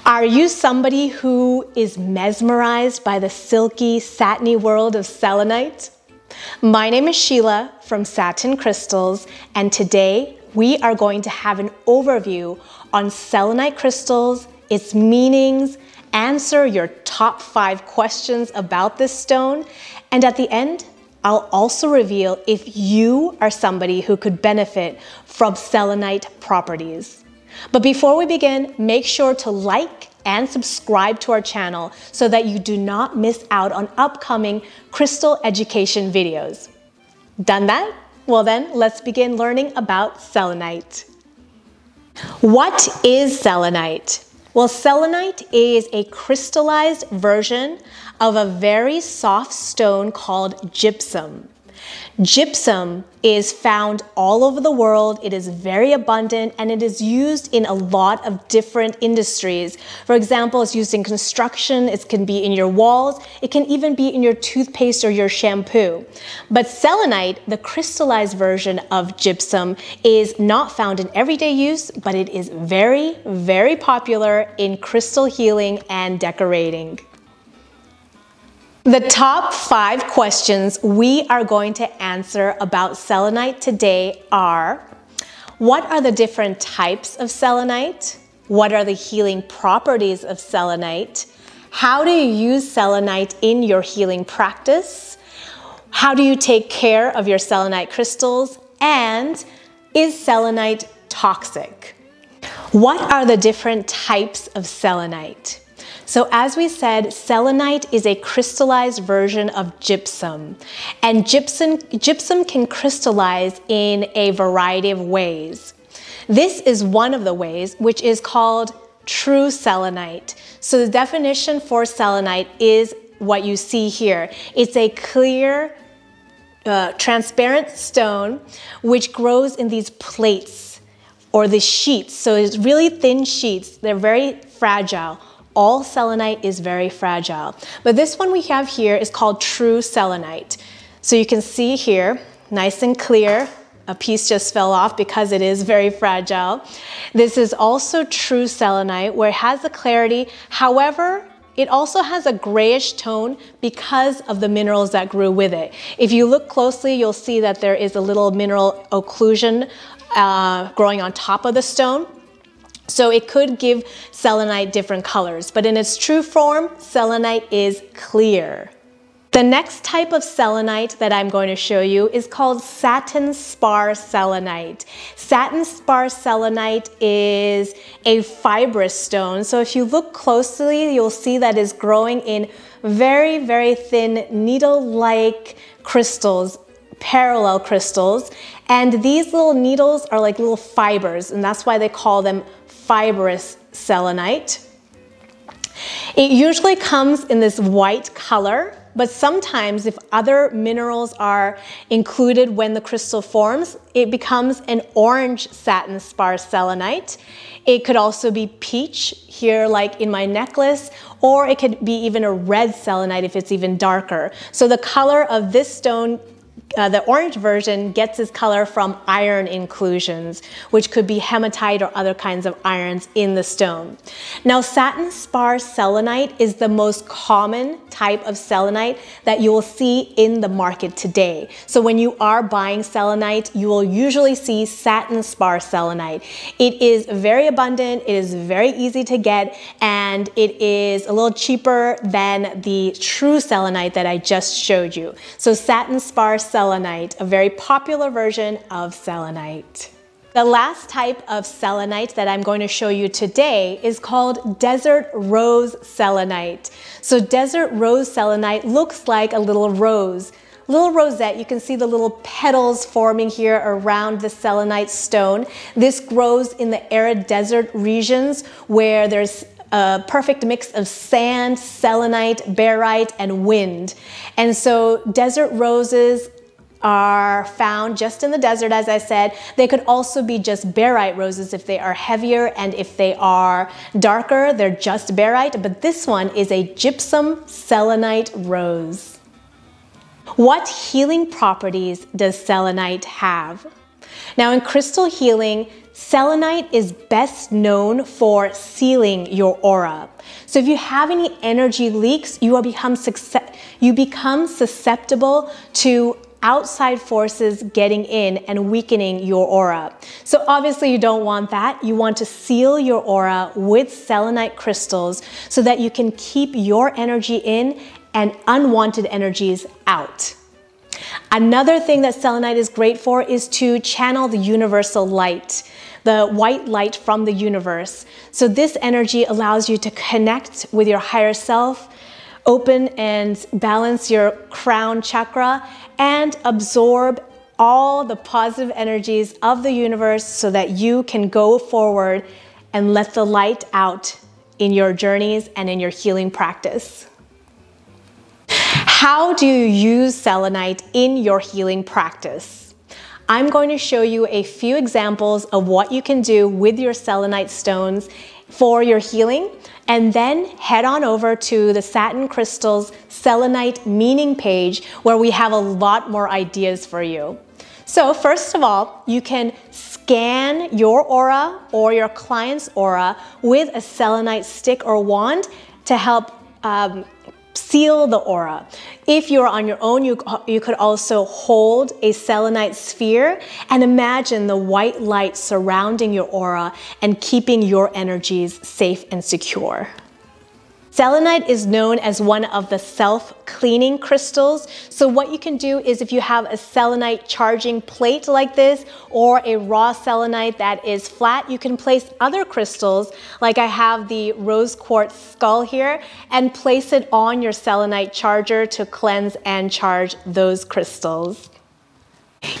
Are you somebody who is mesmerized by the silky, satiny world of selenite? My name is Sheila from Satin Crystals, and today we are going to have an overview on selenite crystals, its meanings, answer your top 5 questions about this stone, and at the end, I'll also reveal if you are somebody who could benefit from selenite properties. But before we begin, make sure to like and subscribe to our channel so that you do not miss out on upcoming crystal education videos. Done that? Well then, let's begin learning about selenite. What is selenite? Well, selenite is a crystallized version of a very soft stone called gypsum. Gypsum is found all over the world. It is very abundant and it is used in a lot of different industries. For example, it's used in construction, it can be in your walls, it can even be in your toothpaste or your shampoo. But selenite, the crystallized version of gypsum, is not found in everyday use, but it is very, very popular in crystal healing and decorating. The top 5 questions we are going to answer about selenite today are: what are the different types of selenite? What are the healing properties of selenite? How do you use selenite in your healing practice? How do you take care of your selenite crystals? And is selenite toxic? What are the different types of selenite? So as we said, selenite is a crystallized version of gypsum, and gypsum can crystallize in a variety of ways. This is one of the ways, which is called true selenite. So the definition for selenite is what you see here. It's a clear, transparent stone which grows in these plates or the sheets. So it's really thin sheets. They're very fragile. All selenite is very fragile. But this one we have here is called true selenite. So you can see here, nice and clear. A piece just fell off because it is very fragile. This is also true selenite where it has the clarity. However, it also has a grayish tone because of the minerals that grew with it. If you look closely, you'll see that there is a little mineral occlusion growing on top of the stone. So it could give selenite different colors, but in its true form, selenite is clear. The next type of selenite that I'm going to show you is called Satin Spar selenite. Satin Spar selenite is a fibrous stone. So if you look closely, you'll see that it's growing in very, very thin needle-like crystals, parallel crystals. And these little needles are like little fibers, and that's why they call them fibrous selenite. It usually comes in this white color, but sometimes if other minerals are included when the crystal forms, it becomes an orange satin spar selenite. It could also be peach here like in my necklace, or it could be even a red selenite if it's even darker. So the color of this stone, the orange version, gets its color from iron inclusions, which could be hematite or other kinds of irons in the stone. Now, Satin Spar selenite is the most common type of selenite that you will see in the market today. So when you are buying selenite, you will usually see Satin Spar selenite. It is very abundant, it is very easy to get, and it is a little cheaper than the true selenite that I just showed you. So Satin Spar selenite, a very popular version of selenite. The last type of selenite that I'm going to show you today is called Desert Rose selenite. So Desert Rose selenite looks like a little rose. Little rosette, you can see the little petals forming here around the selenite stone. This grows in the arid desert regions where there's a perfect mix of sand, selenite, barite, and wind. And so desert roses are found just in the desert, as I said. They could also be just barite roses if they are heavier, and if they are darker, they're just barite. But this one is a gypsum selenite rose. What healing properties does selenite have? Now in crystal healing, selenite is best known for sealing your aura. So if you have any energy leaks, you become susceptible to outside forces getting in and weakening your aura. So obviously you don't want that. You want to seal your aura with selenite crystals so that you can keep your energy in and unwanted energies out. Another thing that selenite is great for is to channel the universal light, the white light from the universe. So this energy allows you to connect with your higher self, open and balance your crown chakra, and absorb all the positive energies of the universe so that you can go forward and let the light out in your journeys and in your healing practice. How do you use selenite in your healing practice? I'm going to show you a few examples of what you can do with your selenite stones for your healing, and then head on over to the Satin Crystals Selenite meaning page where we have a lot more ideas for you. So first of all, you can scan your aura or your client's aura with a selenite stick or wand to help seal the aura. If you're on your own, you could also hold a selenite sphere and imagine the white light surrounding your aura and keeping your energies safe and secure. Selenite is known as one of the self-cleaning crystals. So what you can do is if you have a selenite charging plate like this or a raw selenite that is flat, you can place other crystals, like I have the rose quartz skull here, and place it on your selenite charger to cleanse and charge those crystals.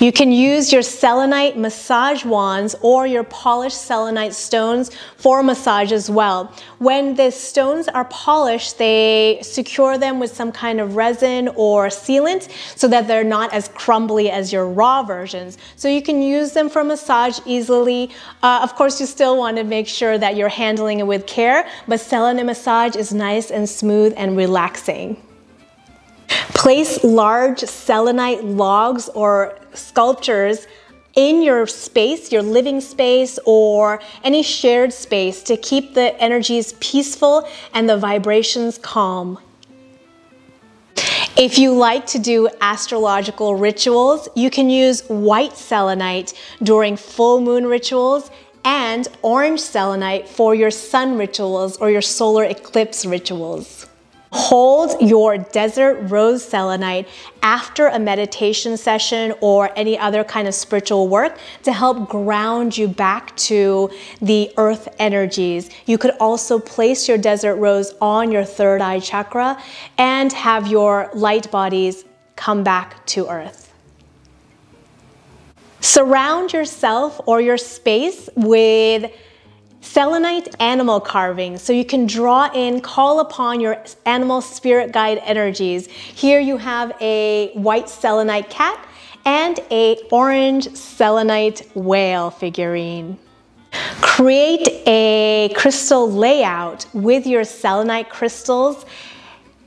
You can use your selenite massage wands or your polished selenite stones for massage as well. When the stones are polished, they secure them with some kind of resin or sealant so that they're not as crumbly as your raw versions. So you can use them for massage easily. Of course, you still want to make sure that you're handling it with care, but selenite massage is nice and smooth and relaxing. Place large selenite logs or sculptures in your space, your living space, or any shared space to keep the energies peaceful and the vibrations calm. If you like to do astrological rituals, you can use white selenite during full moon rituals and orange selenite for your sun rituals or your solar eclipse rituals. Hold your desert rose selenite after a meditation session or any other kind of spiritual work to help ground you back to the earth energies. You could also place your desert rose on your third eye chakra and have your light bodies come back to earth. Surround yourself or your space with selenite animal carving, so you can draw in, call upon your animal spirit guide energies. Here you have a white selenite cat and an orange selenite whale figurine. Create a crystal layout with your selenite crystals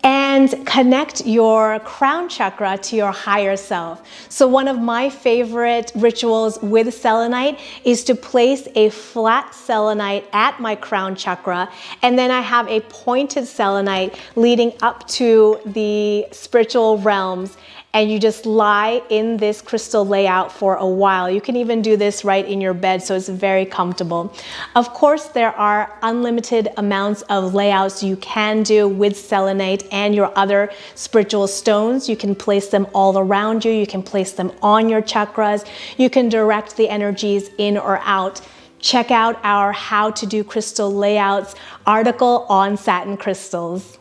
and connect your crown chakra to your higher self. So one of my favorite rituals with selenite is to place a flat selenite at my crown chakra, and then I have a pointed selenite leading up to the spiritual realms, and you just lie in this crystal layout for a while. You can even do this right in your bed, so it's very comfortable. Of course, there are unlimited amounts of layouts you can do with selenite and your other spiritual stones. You can place them all around you. You can place them on your chakras. You can direct the energies in or out. Check out our How to Do Crystal Layouts article on satin crystals.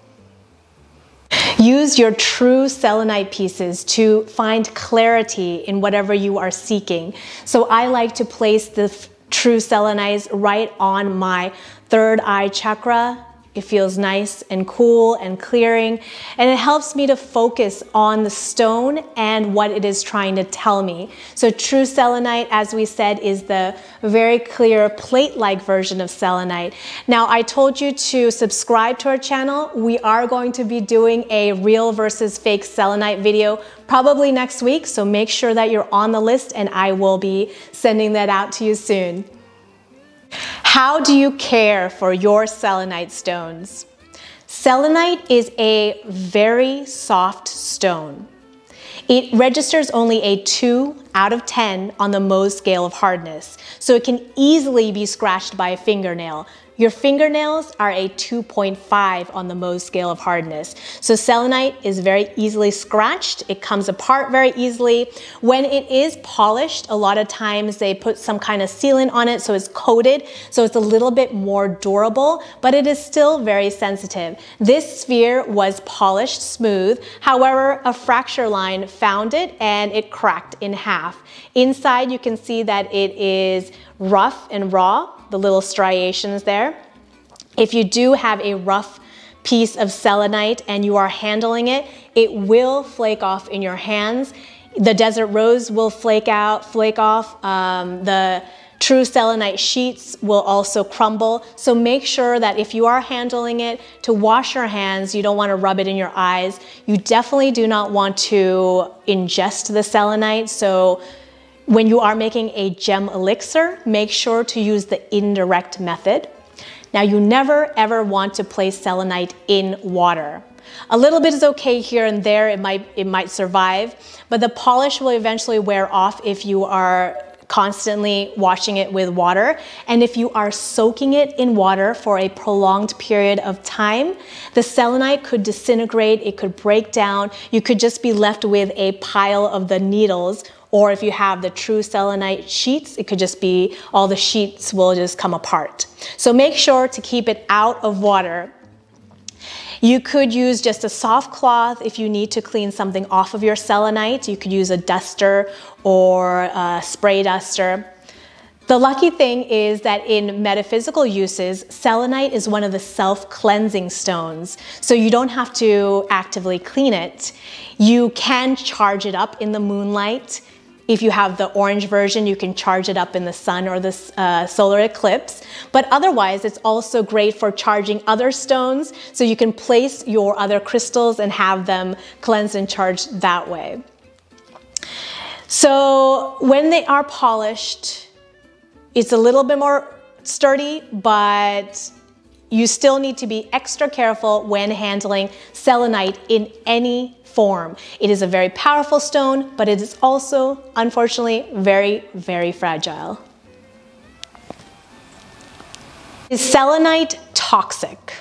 Use your true selenite pieces to find clarity in whatever you are seeking. So I like to place the true selenites right on my third eye chakra. It feels nice and cool and clearing, and it helps me to focus on the stone and what it is trying to tell me. So true selenite, as we said, is the very clear plate-like version of selenite. Now, I told you to subscribe to our channel. We are going to be doing a real versus fake selenite video probably next week, so make sure that you're on the list and I will be sending that out to you soon. How do you care for your selenite stones? Selenite is a very soft stone. It registers only a 2 out of 10 on the Mohs scale of hardness, so it can easily be scratched by a fingernail. Your fingernails are a 2.5 on the Mohs scale of hardness. So selenite is very easily scratched. It comes apart very easily. When it is polished, a lot of times they put some kind of sealant on it so it's coated, so it's a little bit more durable, but it is still very sensitive. This sphere was polished smooth. However, a fracture line found it and it cracked in half. Inside you can see that it is rough and raw, the little striations there. If you do have a rough piece of selenite and you are handling it, it will flake off in your hands. The desert rose will flake off. The true selenite sheets will also crumble. So make sure that if you are handling it, to wash your hands. You don't want to rub it in your eyes. You definitely do not want to ingest the selenite. So when you are making a gem elixir, make sure to use the indirect method. Now, you never ever want to place selenite in water. A little bit is okay here and there, it might survive, but the polish will eventually wear off if you are constantly washing it with water. And if you are soaking it in water for a prolonged period of time, the selenite could disintegrate, it could break down, you could just be left with a pile of the needles. Or if you have the true selenite sheets, it could just be all the sheets will just come apart. So make sure to keep it out of water. You could use just a soft cloth if you need to clean something off of your selenite. You could use a duster or a spray duster. The lucky thing is that in metaphysical uses, selenite is one of the self-cleansing stones, so you don't have to actively clean it. You can charge it up in the moonlight. If you have the orange version, you can charge it up in the sun or the solar eclipse. But otherwise, it's also great for charging other stones, so you can place your other crystals and have them cleansed and charged that way. So when they are polished, it's a little bit more sturdy, but you still need to be extra careful when handling selenite in any form. It is a very powerful stone, but it is also, unfortunately, very, very fragile. Is selenite toxic?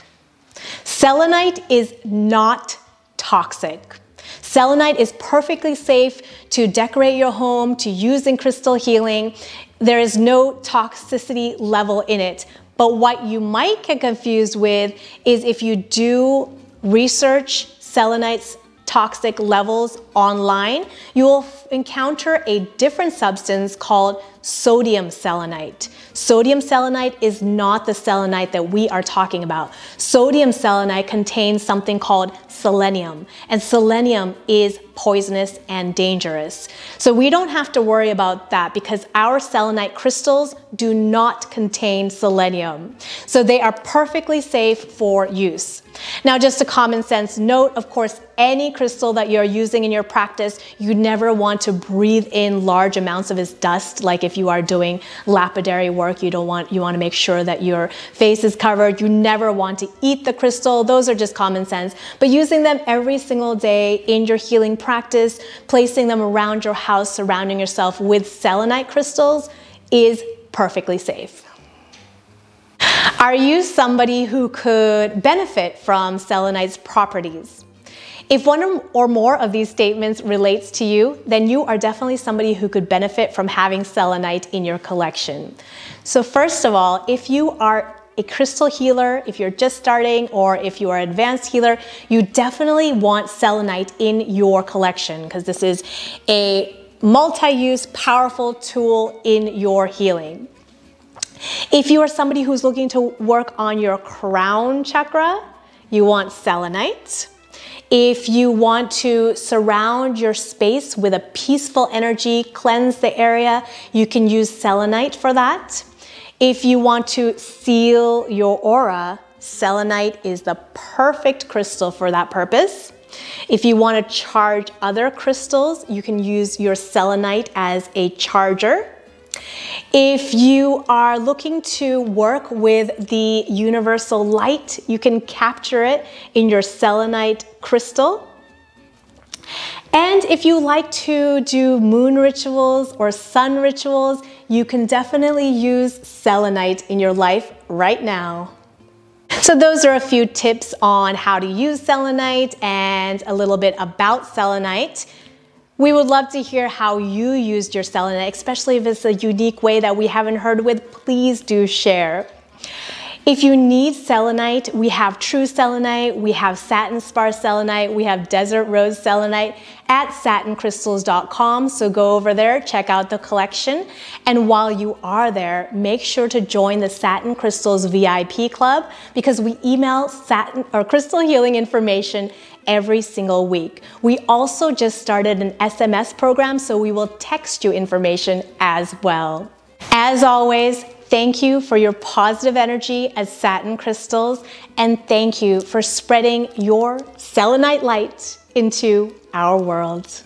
Selenite is not toxic. Selenite is perfectly safe to decorate your home, to use in crystal healing. There is no toxicity level in it. But what you might get confused with is if you do research selenite's toxic levels online, you will encounter a different substance called sodium selenite. Sodium selenite is not the selenite that we are talking about. Sodium selenite contains something called selenium, and selenium is poisonous and dangerous. So we don't have to worry about that because our selenite crystals do not contain selenium. So they are perfectly safe for use. Now, just a common sense note, of course, any crystal that you're using in your practice, you never want to breathe in large amounts of its dust. Like if you are doing lapidary work, you want to make sure that your face is covered. You never want to eat the crystal. Those are just common sense. But using them every single day in your healing practice, placing them around your house, surrounding yourself with selenite crystals is perfectly safe. Are you somebody who could benefit from selenite's properties? If one or more of these statements relates to you, then you are definitely somebody who could benefit from having selenite in your collection. So first of all, if you are a crystal healer, if you're just starting, or if you are an advanced healer, you definitely want selenite in your collection because this is a multi-use, powerful tool in your healing. If you are somebody who's looking to work on your crown chakra, you want selenite. If you want to surround your space with a peaceful energy, cleanse the area, you can use selenite for that. If you want to seal your aura, selenite is the perfect crystal for that purpose. If you want to charge other crystals, you can use your selenite as a charger. If you are looking to work with the universal light, you can capture it in your selenite crystal. And if you like to do moon rituals or sun rituals, you can definitely use selenite in your life right now. So those are a few tips on how to use selenite and a little bit about selenite. We would love to hear how you used your selenite, especially if it's a unique way that we haven't heard with. Please do share. If you need selenite, we have true selenite, we have Satin Spar selenite, we have desert rose selenite at satincrystals.com. So go over there, check out the collection. And while you are there, make sure to join the Satin Crystals VIP club because we email satin or crystal healing information every single week. We also just started an SMS program, so we will text you information as well. As always, thank you for your positive energy as Satin Crystals, and thank you for spreading your selenite light into our world.